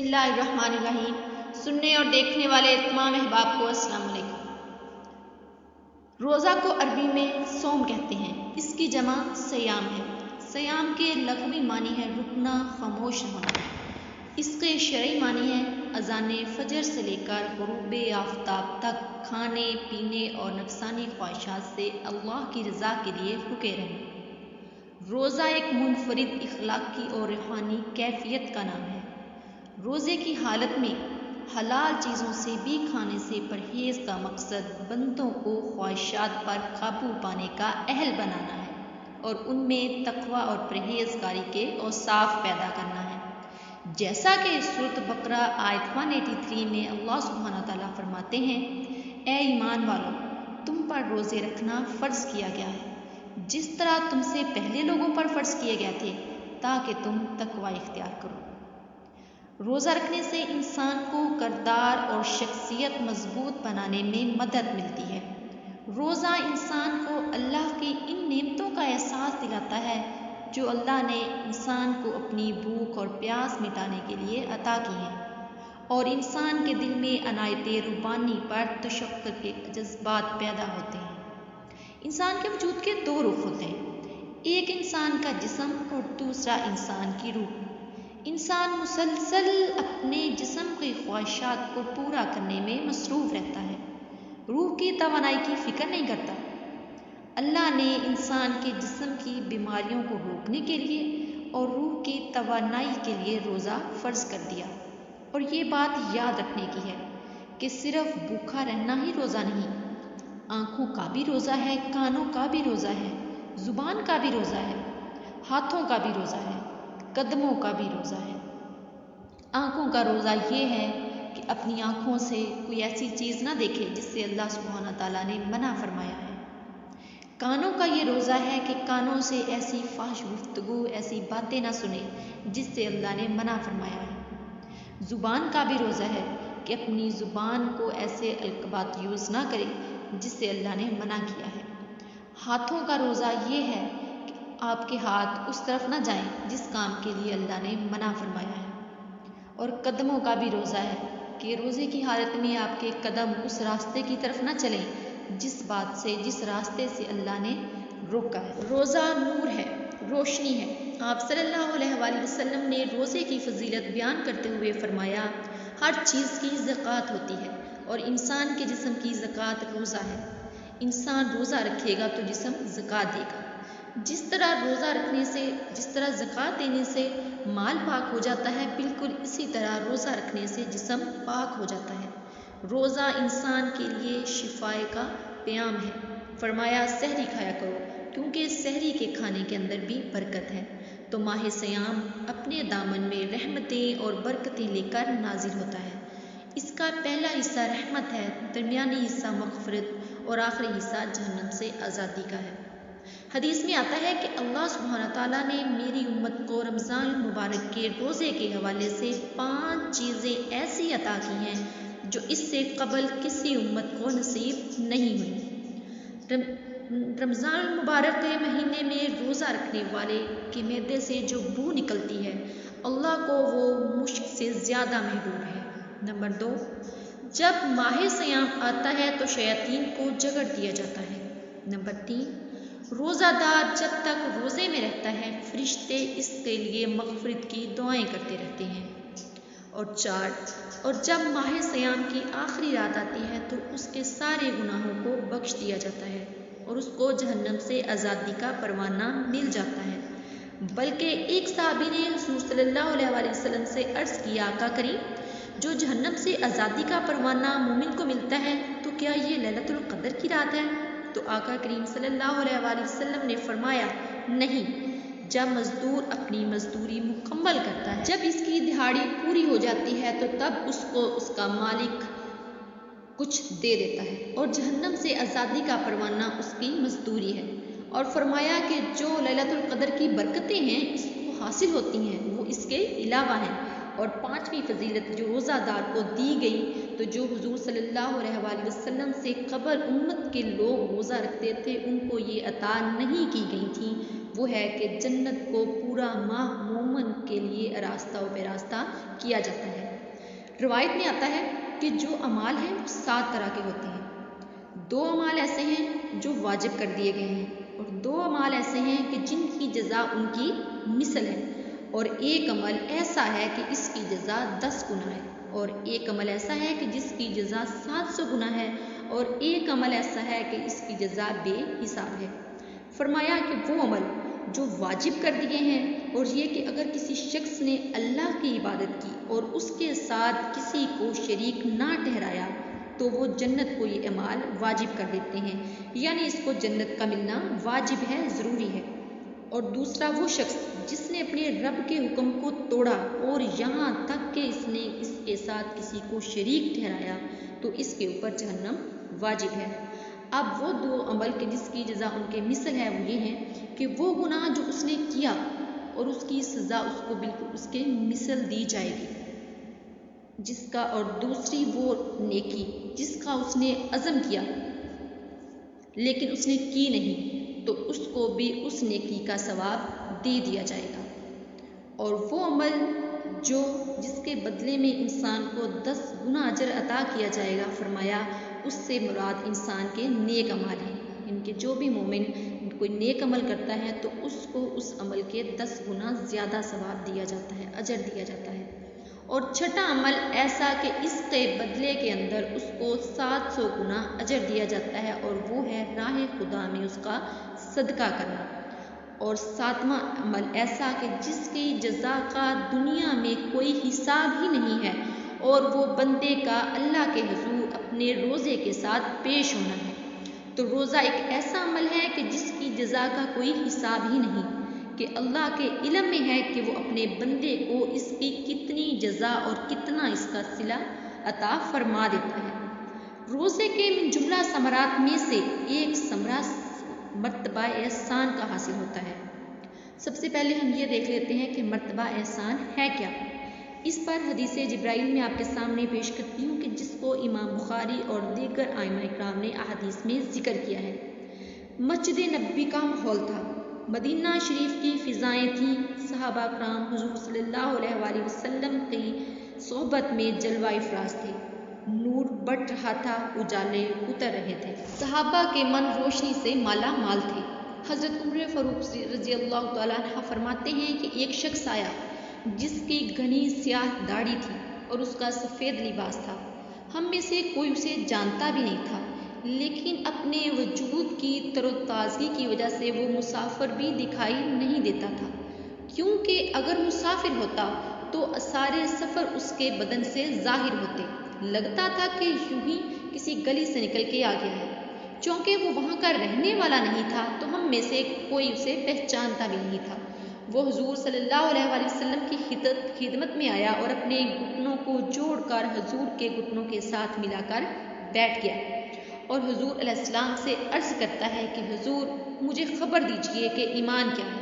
اللہ الرحمن الرحیم۔ سننے اور دیکھنے والے تمام احباب کو السلام علیکم۔ روزہ کو عربی میں صوم کہتے ہیں، اس کی جمع صیام ہے۔ صیام کے لغوی معنی ہے رکنا، خاموش ہونا۔ اس کے شرعی معنی ہے اذان فجر سے لے کر غروب آفتاب تک کھانے پینے اور نفسانی خواہشات سے اللہ کی رضا کے لیے رکے رہنا۔ روزہ ایک منفرد اخلاقی اور روحانی کیفیت کا نام ہے۔ روزے کی حالت میں حلال چیزوں سے بھی کھانے سے پرہیز کا مقصد بندوں کو خواہشات پر قابو پانے کا اہل بنانا ہے اور ان میں تقوی اور پرہیزگاری کے اوصاف پیدا کرنا ہے۔ جیسا کہ سورۃ بقرہ آیت 183 میں اللہ سبحانہ تعالیٰ فرماتے ہیں، اے ایمان والو، تم پر روزے رکھنا فرض کیا گیا ہے جس طرح تم سے پہلے لوگوں پر فرض کیے گئے تھے تاکہ تم تقوی اختیار کرو۔ روزہ رکھنے سے انسان کو کردار اور شخصیت مضبوط بنانے میں مدد ملتی ہے۔ روزہ انسان کو اللہ کی ان نعمتوں کا احساس دلاتا ہے جو اللہ نے انسان کو اپنی بھوک اور پیاس مٹانے کے لیے عطا کی ہیں، اور انسان کے دل میں عنایت ربانی پر تشکر کے جذبات پیدا ہوتے ہیں۔ انسان کے وجود کے دو رخ ہوتے ہیں، ایک انسان کا جسم اور دوسرا انسان کی روح۔ انسان مسلسل اپنے جسم کی خواہشات کو پورا کرنے میں مصروف رہتا ہے، روح کی توانائی کی فکر نہیں کرتا۔ اللہ نے انسان کے جسم کی بیماریوں کو روکنے کے لیے اور روح کی توانائی کے لیے روزہ فرض کر دیا، اور یہ بات یاد رکھنے کی ہے کہ صرف بھوکا رہنا ہی روزہ نہیں، آنکھوں کا بھی روزہ ہے، کانوں کا بھی روزہ ہے، زبان کا بھی روزہ ہے، ہاتھوں کا بھی روزہ ہے، قدموں کا بھی روزہ ہے۔ آنکھوں کا روزہ یہ ہے کہ اپنی آنکھوں سے کوئی ایسی چیز نہ دیکھے جس سے اللہ سبحانہ تعالیٰ نے منع فرمایا ہے۔ کانوں کا یہ روزہ ہے کہ کانوں سے ایسی فحش گفتگو، ایسی باتیں نہ سنے جس سے اللہ نے منع فرمایا ہے۔ زبان کا بھی روزہ ہے کہ اپنی زبان کو ایسے القابات یوز نہ کرے جس سے اللہ نے منع کیا ہے۔ ہاتھوں کا روزہ یہ ہے کہ آپ کے ہاتھ اس طرف نہ جائیں جس کام کے لیے اللہ نے منع فرمایا ہے۔ اور قدموں کا بھی روزہ ہے کہ روزے کی حالت میں آپ کے قدم اس راستے کی طرف نہ چلیں جس راستے سے اللہ نے روکا ہے۔ روزہ نور ہے، روشنی ہے۔ آپ صلی اللہ علیہ وآلہ وسلم نے روزے کی فضیلت بیان کرتے ہوئے فرمایا، ہر چیز کی زکوٰۃ ہوتی ہے اور انسان کے جسم کی زکوٰۃ روزہ ہے۔ انسان روزہ رکھے گا تو جسم زکوٰۃ دے گا۔ جس طرح روزہ رکھنے سے، جس طرح زکوٰۃ دینے سے مال پاک ہو جاتا ہے، بالکل اسی طرح روزہ رکھنے سے جسم پاک ہو جاتا ہے۔ روزہ انسان کے لیے شفائے کا پیام ہے۔ فرمایا سحری کھایا کرو کیونکہ سحری کے کھانے کے اندر بھی برکت ہے۔ تو ماہ سیام اپنے دامن میں رحمتیں اور برکتیں لے کر نازل ہوتا ہے۔ اس کا پہلا حصہ رحمت ہے، درمیانی حصہ مغفرت اور آخری حصہ جہنم سے آزادی کا ہے۔ حدیث میں آتا ہے کہ اللہ سبحانہ تعالیٰ نے میری امت کو رمضان المبارک کے روزے کے حوالے سے 5 چیزیں ایسی عطا کی ہیں جو اس سے قبل کسی امت کو نصیب نہیں ہوئی۔ رمضان المبارک کے مہینے میں روزہ رکھنے والے کے معدے سے جو بو نکلتی ہے، اللہ کو وہ مشک سے زیادہ محبوب ہے۔ نمبر 2، جب ماہ سیام آتا ہے تو شیاطین کو جگڑ دیا جاتا ہے۔ نمبر 3، روزہ دار جب تک روزے میں رہتا ہے فرشتے اس کے لیے مغفرت کی دعائیں کرتے رہتے ہیں۔ اور 4، اور جب ماہ سیام کی آخری رات آتی ہے تو اس کے سارے گناہوں کو بخش دیا جاتا ہے اور اس کو جہنم سے آزادی کا پروانہ مل جاتا ہے۔ بلکہ ایک صحابی نے حضور صلی اللہ علیہ وآلہ وسلم سے عرض کیا، آقا کریم، جو جہنم سے آزادی کا پروانہ مومن کو ملتا ہے تو کیا یہ لیلۃ القدر کی رات ہے؟ تو آقا کریم صلی اللہ علیہ وآلہ وسلم نے فرمایا، نہیں، جب مزدور اپنی مزدوری مکمل کرتا ہے، جب اس کی دہاڑی پوری ہو جاتی ہے تو تب اس کو اس کا مالک کچھ دے دیتا ہے، اور جہنم سے آزادی کا پروانہ اس کی مزدوری ہے۔ اور فرمایا کہ جو لیلۃ القدر کی برکتیں ہیں اس کو حاصل ہوتی ہیں وہ اس کے علاوہ ہیں۔ اور 5ویں فضیلت جو روزہ دار کو دی گئی، تو جو حضور صلی اللہ علیہ وآلہ وسلم سے قبل امت کے لوگ روزہ رکھتے تھے ان کو یہ عطا نہیں کی گئی تھی، وہ ہے کہ جنت کو پورا ماہ مومن کے لیے آراستہ و پیراستہ کیا جاتا ہے۔ روایت میں آتا ہے کہ جو اعمال ہیں وہ 7 طرح کے ہوتے ہیں۔ 2 اعمال ایسے ہیں جو واجب کر دیے گئے ہیں، اور 2 اعمال ایسے ہیں کہ جن کی جزا ان کی مثل ہے، اور ایک عمل ایسا ہے کہ اس کی جزا 10 گنا ہے، اور ایک عمل ایسا ہے کہ جس کی جزا 700 گنا ہے، اور ایک عمل ایسا ہے کہ اس کی جزا بے حساب ہے۔ فرمایا کہ وہ عمل جو واجب کر دیے ہیں، اور یہ کہ اگر کسی شخص نے اللہ کی عبادت کی اور اس کے ساتھ کسی کو شریک نہ ٹھہرایا تو وہ جنت کو یہ اعمال واجب کر دیتے ہیں، یعنی اس کو جنت کا ملنا واجب ہے، ضروری ہے۔ اور دوسرا وہ شخص جس نے اپنے رب کے حکم کو توڑا اور یہاں تک کہ اس نے اس کے ساتھ کسی کو شریک ٹھہرایا تو اس کے اوپر جہنم واجب ہے۔ اب وہ 2 عمل کے جس کی جزا ان کے مثل ہے وہ یہ ہیں کہ وہ گناہ جو اس نے کیا اور اس کی سزا اس کو بالکل اس کے مثل دی جائے گی جس کا، اور دوسری وہ نیکی جس کا اس نے عزم کیا لیکن اس نے کی نہیں تو اس کو بھی اس نیکی کا ثواب دے دیا جائے گا۔ اور وہ عمل جس کے بدلے میں انسان کو 10 گنا اجر عطا کیا جائے گا، فرمایا اس سے مراد انسان کے نیک اعمال ہیں، ان کے جو بھی مومن کوئی نیک عمل کرتا ہے تو اس کو اس عمل کے 10 گنا زیادہ ثواب دیا جاتا ہے، اجر دیا جاتا ہے۔ اور چھٹا عمل ایسا کہ اس کے بدلے کے اندر اس کو 700 گنا اجر دیا جاتا ہے، اور وہ ہے راہ خدا میں اس کا صدقہ کرنا۔ اور 7واں عمل ایسا کہ جس کی جزا کا دنیا میں کوئی حساب ہی نہیں ہے، اور وہ بندے کا اللہ کے حضور اپنے روزے کے ساتھ پیش ہونا ہے۔ تو روزہ ایک ایسا عمل ہے کہ جس کی جزا کا کوئی حساب ہی نہیں، کہ اللہ کے علم میں ہے کہ وہ اپنے بندے کو اس کی کتنی جزا اور کتنا اس کا صلہ عطا فرما دیتا ہے۔ روزے کے جملہ ثمرات میں سے ایک ثمرہ مرتبہ احسان کا حاصل ہوتا ہے۔ سب سے پہلے ہم یہ دیکھ لیتے ہیں کہ مرتبہ احسان ہے کیا۔ اس پر حدیث جبرائیل میں آپ کے سامنے پیش کرتی ہوں کہ جس کو امام بخاری اور دیگر ائمہ کرام نے احادیث میں ذکر کیا ہے۔ مسجد نبوی کا ماحول تھا، مدینہ شریف کی فضائیں تھیں، صحابہ کرام حضور صلی اللہ علیہ وآلہ وسلم کی صحبت میں جلوہ افراز تھے، نور بڑھ رہا تھا، اجالے اتر رہے تھے، صحابہ کے من روشنی سے مالا مال تھے۔ حضرت عمر فاروق رضی اللہ تعالیٰ عنہ فرماتے ہیں کہ ایک شخص آیا جس کی گھنی سیاہ داڑھی تھی اور اس کا سفید لباس تھا، ہم میں سے کوئی اسے جانتا بھی نہیں تھا، لیکن اپنے وجود کی تر و تازگی کی وجہ سے وہ مسافر بھی دکھائی نہیں دیتا تھا، کیونکہ اگر مسافر ہوتا تو سارے سفر اس کے بدن سے ظاہر ہوتے، لگتا تھا کہ یوں ہی کسی گلی سے نکل کے آ گیا ہے۔ چونکہ وہ وہاں کا رہنے والا نہیں تھا تو ہم میں سے کوئی اسے پہچانتا بھی نہیں تھا۔ وہ حضور صلی اللہ علیہ وآلہ وسلم کی خدمت میں آیا اور اپنے گھٹنوں کو جوڑ کر حضور کے گھٹنوں کے ساتھ ملا کر بیٹھ گیا، اور حضور علیہ السلام سے عرض کرتا ہے کہ حضور مجھے خبر دیجئے کہ ایمان کیا ہے۔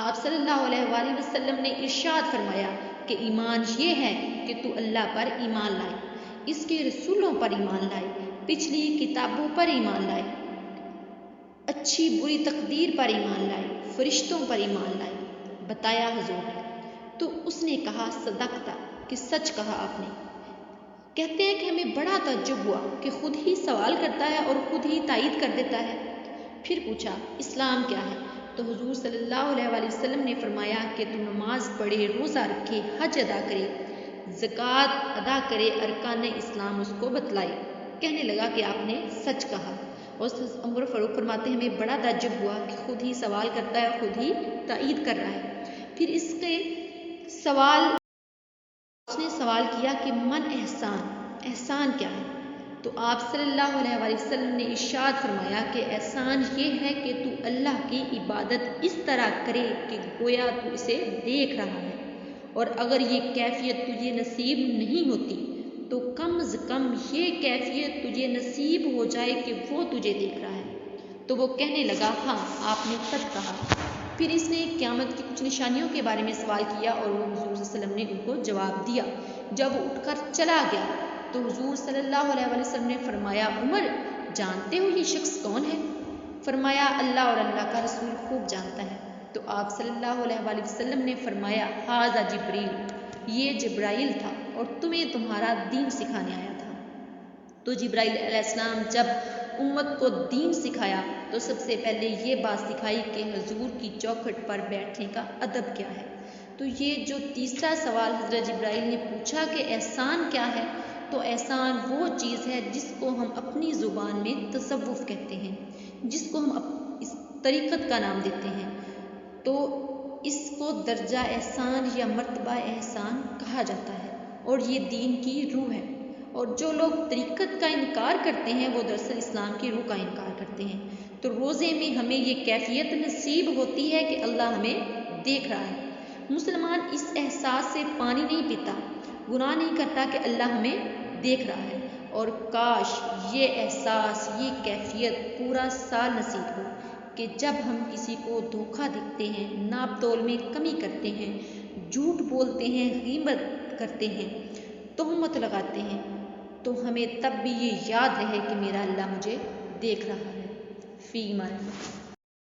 آپ صلی اللہ علیہ وآلہ وسلم نے ارشاد فرمایا کہ ایمان یہ ہے کہ تو اللہ پر ایمان لائے، اس کے رسولوں پر ایمان لائے، پچھلی کتابوں پر ایمان لائے، اچھی بری تقدیر پر ایمان لائے، فرشتوں پر ایمان لائے۔ بتایا حضور نے، تو اس نے کہا صدقتا، کہ سچ کہا آپ نے۔ کہتے ہیں کہ ہمیں بڑا تعجب ہوا کہ خود ہی سوال کرتا ہے اور خود ہی تائید کر دیتا ہے۔ پھر پوچھا اسلام کیا ہے؟ تو حضور صلی اللہ علیہ وآلہ وسلم نے فرمایا کہ تو نماز پڑھے، روزہ رکھے، حج ادا کرے، زکوٰۃ ادا کرے، ارکان اسلام اس کو بتلائے۔ کہنے لگا کہ آپ نے سچ کہا۔ اور عمر فاروق فرماتے ہیں ہمیں بڑا تعجب ہوا کہ خود ہی سوال کرتا ہے، خود ہی تائید کر رہا ہے۔ پھر اس کے اس نے سوال کیا کہ من احسان کیا ہے؟ تو آپ صلی اللہ علیہ وآلہ وسلم نے ارشاد فرمایا کہ احسان یہ ہے کہ تو اللہ کی عبادت اس طرح کرے کہ گویا تو اسے دیکھ رہا ہے، اور اگر یہ کیفیت تجھے نصیب نہیں ہوتی تو کم از کم یہ کیفیت تجھے نصیب ہو جائے کہ وہ تجھے دیکھ رہا ہے۔ تو وہ کہنے لگا ہاں آپ نے سچ کہا۔ پھر اس نے قیامت کی کچھ نشانیوں کے بارے میں سوال کیا اور وہ حضور صلی اللہ علیہ وسلم نے ان کو جواب دیا۔ جب وہ اٹھ کر چلا گیا تو حضور صلی اللہ علیہ وآلہ وسلم نے فرمایا عمر جانتے ہو یہ شخص کون ہے؟ فرمایا اللہ اور اللہ کا رسول خوب جانتا ہے۔ تو آپ صلی اللہ علیہ وآلہ وسلم نے فرمایا ھذا جبریل، یہ جبرائیل تھا۔ اور تمہیں تمہارا دین سکھانے آیا تھا۔ تو جبرائیل علیہ السلام جب امت کو دین سکھایا تو سب سے پہلے یہ بات سکھائی کہ حضور کی چوکھٹ پر بیٹھنے کا ادب کیا ہے۔ تو یہ جو تیسرا سوال حضرت جبرائیل نے پوچھا کہ احسان کیا ہے، تو احسان وہ چیز ہے جس کو ہم اپنی زبان میں تصوف کہتے ہیں، جس کو ہم اس طریقت کا نام دیتے ہیں۔ تو اس کو درجہ احسان یا مرتبہ احسان کہا جاتا ہے اور یہ دین کی روح ہے۔ اور جو لوگ طریقت کا انکار کرتے ہیں وہ دراصل اسلام کی روح کا انکار کرتے ہیں۔ تو روزے میں ہمیں یہ کیفیت نصیب ہوتی ہے کہ اللہ ہمیں دیکھ رہا ہے۔ مسلمان اس احساس سے پانی نہیں پیتا، گناہ نہیں کرتا کہ اللہ ہمیں دیکھ رہا ہے۔ اور کاش یہ احساس، یہ کیفیت پورا سال نصیب ہو کہ جب ہم کسی کو دھوکہ دیتے ہیں، ناپ تول میں کمی کرتے ہیں، جھوٹ بولتے ہیں، غیبت کرتے ہیں، تہمت لگاتے ہیں، تو ہمیں تب بھی یہ یاد رہے کہ میرا اللہ مجھے دیکھ رہا ہے۔ فی امان اللہ۔